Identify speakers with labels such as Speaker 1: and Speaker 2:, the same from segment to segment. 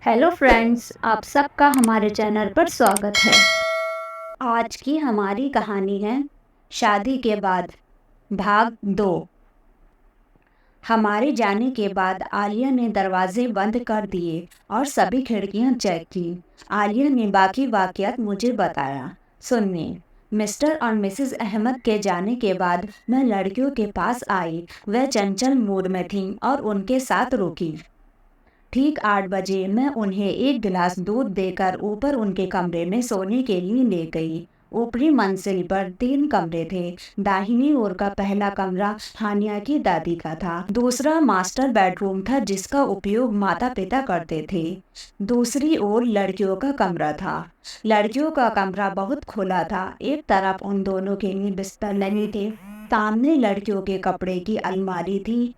Speaker 1: Hello friends, आप सबका हमारे चैनल पर स्वागत है। आज की हमारी कहानी है शादी के बाद भाग 2। हमारे जाने के बाद आलिया ने दरवाजे बंद कर दिए और सभी खिड़कियां चेक की। आलिया ने बाकी वाकयात मुझे बताया। सुनिए। मिस्टर और मिसेस अहमद के जाने के बाद मैं लड़कियों के पास आई। वह चंचल मूड में थीं और उनके साथ रुकी। ठीक 8 बजे मैं उन्हें एक गिलास दूध देकर ऊपर उनके कमरे में सोने के लिए ले गई। ऊपरी मंजिल पर 3 कमरे थे। दाहिनी ओर का पहला कमरा हानिया की दादी का था। दूसरा मास्टर बेडरूम था जिसका उपयोग माता पिता करते थे। दूसरी ओर लड़कियों का कमरा था। लड़कियों का कमरा बहुत खुला था। एक तरफ उन दोनों के लिए बिस्तर लगे थे। सामने लड़कियों के कपड़े की अलमारी थी।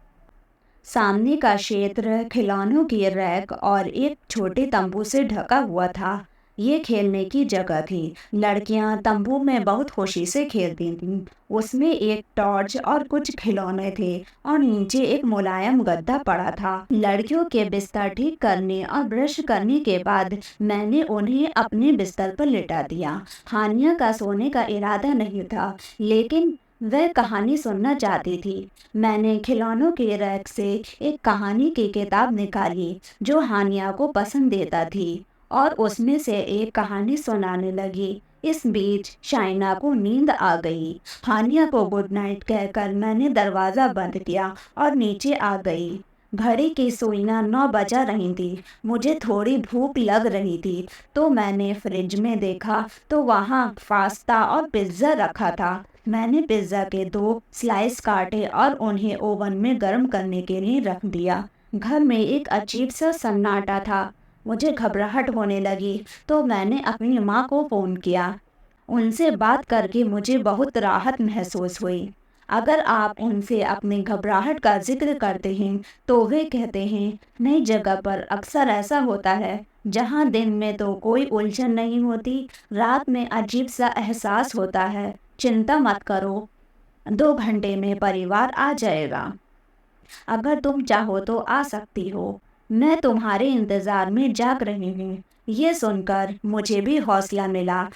Speaker 1: सामने का क्षेत्र खिलौनों की रैक और एक छोटे तंबू से ढका हुआ था। ये खेलने की जगह थी। लड़कियां तंबू में बहुत खुशी से खेलती थीं। उसमें एक टॉर्च और कुछ खिलौने थे और नीचे एक मुलायम गद्दा पड़ा था। लड़कियों के बिस्तर ठीक करने और ब्रश करने के बाद मैंने उन्हें अपने बिस्तर पर लिटा दिया। हानिया का सोने का इरादा नहीं था, लेकिन वह कहानी सुनना चाहती थी। मैंने खिलौनों के रैक से एक कहानी की किताब निकाली जो हानिया को पसंद देता थी और उसमें से एक कहानी सुनाने लगी। इस बीच शाइना को नींद आ गई। हानिया को गुड नाइट कहकर मैंने दरवाज़ा बंद किया और नीचे आ गई। घड़ी की सुइयां 9 बजा रही थी। मुझे थोड़ी भूख लग रही थी तो मैंने फ्रिज में देखा तो वहाँ पास्ता और पिज्ज़ा रखा था। मैंने पिज्ज़ा के 2 स्लाइस काटे और उन्हें ओवन में गर्म करने के लिए रख दिया। घर में एक अजीब सा सन्नाटा था। मुझे घबराहट होने लगी तो मैंने अपनी माँ को फ़ोन किया। उनसे बात करके मुझे बहुत राहत महसूस हुई। अगर आप उनसे अपनी घबराहट का जिक्र करते हैं तो वे कहते हैं, नई जगह पर अक्सर ऐसा होता है। जहाँ दिन में तो कोई उलझन नहीं होती, रात में अजीब सा एहसास होता है। चिंता मत करो, 2 घंटे में परिवार आ जाएगा। अगर तुम चाहो तो आ सकती हो। मैं तुम्हारे इंतज़ार में जाग रही हूँ। ये सुनकर मुझे भी हौसला मिला।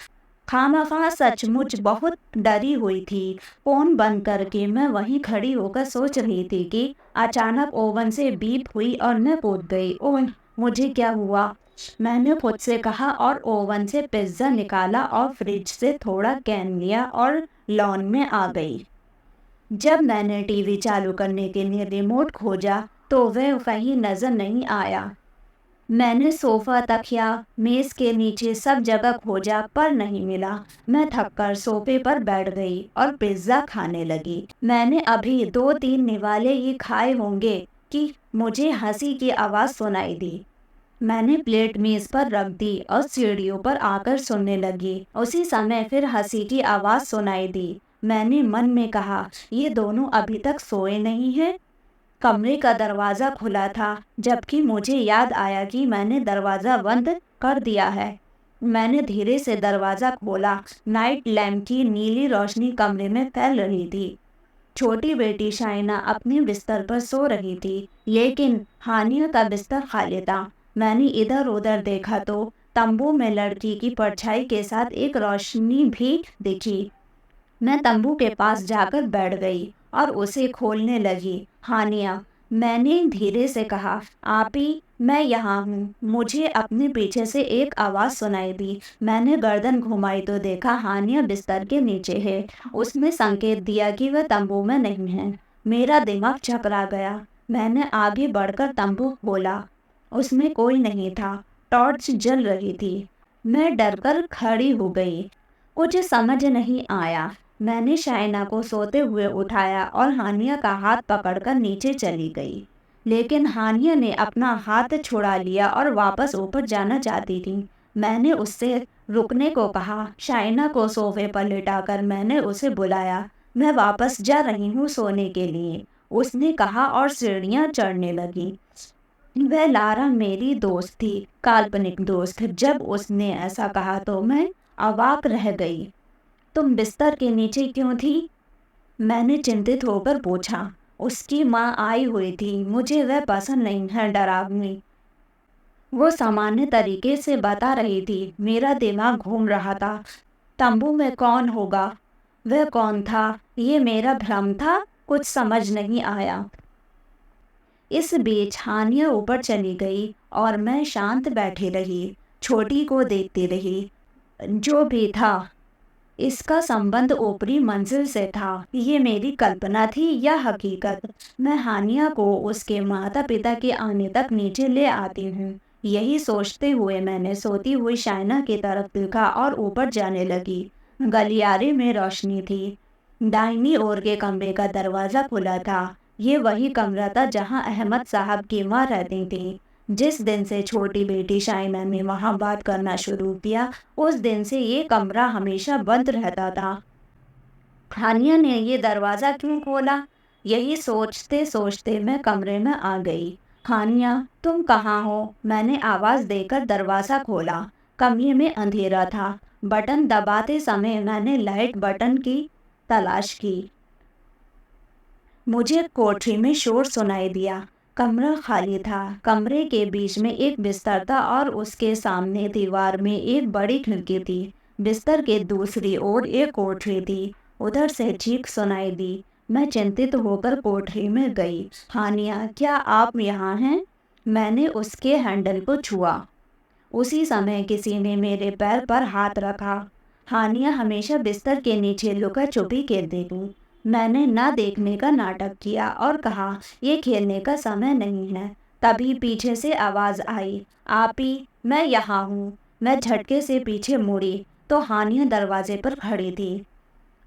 Speaker 1: खामख़ा सचमुच बहुत डरी हुई थी। फ़ोन बंद करके मैं वहीं खड़ी होकर सोच रही थी कि अचानक ओवन से बीप हुई और मैं कूद गई। ओह! मुझे क्या हुआ? मैंने खुद से कहा और ओवन से पिज़्ज़ा निकाला और फ्रिज से थोड़ा कैन लिया और लॉन में आ गई। जब मैंने टीवी चालू करने के लिए रिमोट खोजा तो वह कहीं नज़र नहीं आया। मैंने सोफ़ा, तकिया, मेज़ के नीचे सब जगह खोजा पर नहीं मिला। मैं थककर सोफ़े पर बैठ गई और पिज़्ज़ा खाने लगी। मैंने अभी 2-3 निवाले ही खाए होंगे कि मुझे हंसी की आवाज़ सुनाई दी। मैंने प्लेट मेज़ पर रख दी और सीढ़ियों पर आकर सुनने लगी। उसी समय फिर हंसी की आवाज़ सुनाई दी। मैंने मन में कहा, ये दोनों अभी तक सोए नहीं हैं। कमरे का दरवाज़ा खुला था, जबकि मुझे याद आया कि मैंने दरवाज़ा बंद कर दिया है। मैंने धीरे से दरवाज़ा खोला। नाइट लैम्प की नीली रोशनी कमरे में फैल रही थी। छोटी बेटी शाइना अपने बिस्तर पर सो रही थी, लेकिन हानिया का बिस्तर खाली था। मैंने इधर-उधर देखा तो तंबू में लड़की की परछाई के साथ एक रोशनी भी दिखी। मैं तंबू के पास जाकर बैठ गई और उसे खोलने लगी। हानिया, मैंने धीरे से कहा, आपी, मैं यहाँ हूँ। मुझे अपने पीछे से एक आवाज़ सुनाई दी। मैंने गर्दन घुमाई तो देखा हानिया बिस्तर के नीचे है। उसने संकेत दिया कि वह तंबू में नहीं है। मेरा दिमाग चकरा गया। मैंने आगे बढ़कर तंबू खोला। उसमें कोई नहीं था। टॉर्च जल रही थी। मैं डरकर खड़ी हो गई। कुछ समझ नहीं आया। मैंने शाइना को सोते हुए उठाया और हानिया का हाथ पकड़कर नीचे चली गई। लेकिन हानिया ने अपना हाथ छुड़ा लिया और वापस ऊपर जाना चाहती थी। मैंने उससे रुकने को कहा। शाइना को सोफे पर लिटाकर मैंने उसे बुलाया। मैं वापस जा रही हूँ सोने के लिए, उसने कहा और सीढ़ियाँ चढ़ने लगी। वह लारा मेरी दोस्त थी, काल्पनिक दोस्त। जब उसने ऐसा कहा तो मैं अवाक रह गई। तुम बिस्तर के नीचे क्यों थी? मैंने चिंतित होकर पूछा। उसकी माँ आई हुई थी। मुझे वह पसंद नहीं है, डरावनी। वो सामान्य तरीके से बता रही थी। मेरा दिमाग घूम रहा था। तंबू में कौन होगा? वह कौन था? ये मेरा भ्रम था? कुछ समझ नहीं आया। इस बीच हानिया ऊपर चली गई और मैं शांत बैठी रही, छोटी को देखती रही। जो भी था, इसका संबंध ऊपरी मंजिल से था। ये मेरी कल्पना थी या हकीकत? मैं हानिया को उसके माता पिता के आने तक नीचे ले आती हूँ। यही सोचते हुए मैंने सोती हुई शाइना की तरफ देखा और ऊपर जाने लगी। गलियारे में रोशनी थी। दाहिनी ओर के कमरे का दरवाज़ा खुला था। ये वही कमरा था जहाँ अहमद साहब की माँ रहती थी। जिस दिन से छोटी बेटी शाइना ने वहाँ बात करना शुरू किया, उस दिन से ये कमरा हमेशा बंद रहता था। हानिया ने ये दरवाज़ा क्यों खोला? यही सोचते सोचते मैं कमरे में आ गई। हानिया, तुम कहाँ हो? मैंने आवाज़ देकर दरवाज़ा खोला। कमरे में अंधेरा था। बटन दबाते समय मैंने लाइट बटन की तलाश की। मुझे कोठरी में शोर सुनाई दिया। कमरा खाली था। कमरे के बीच में एक बिस्तर था और उसके सामने दीवार में एक बड़ी खिड़की थी। बिस्तर के दूसरी ओर एक कोठरी थी। उधर से चीख सुनाई दी। मैं चिंतित होकर कोठरी में गई। हानिया, क्या आप यहाँ हैं? मैंने उसके हैंडल को छुआ। उसी समय किसी ने मेरे पैर पर हाथ रखा। हानिया हमेशा बिस्तर के नीचे लुका छुपी खेलती थी। मैंने न देखने का नाटक किया और कहा, ये खेलने का समय नहीं है। तभी पीछे से आवाज़ आई, आपी, मैं यहाँ हूँ। मैं झटके से पीछे मुड़ी तो हानिया दरवाजे पर खड़ी थी।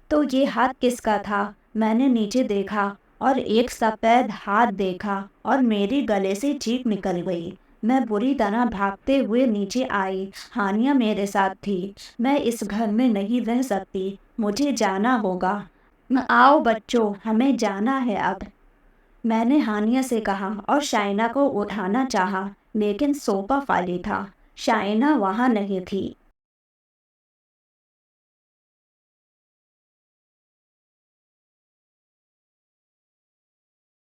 Speaker 1: तो ये हाथ किसका था? मैंने नीचे देखा और एक सफ़ेद हाथ देखा और मेरे गले से चीख निकल गई। मैं बुरी तरह भागते हुए नीचे आई। हानिया मेरे साथ थी। मैं इस घर में नहीं रह सकती। मुझे जाना होगा। आओ बच्चों, हमें जाना है अब। मैंने हानिया से कहा और शाइना को उठाना चाहा, लेकिन सोफा खाली था। शाइना वहाँ नहीं थी।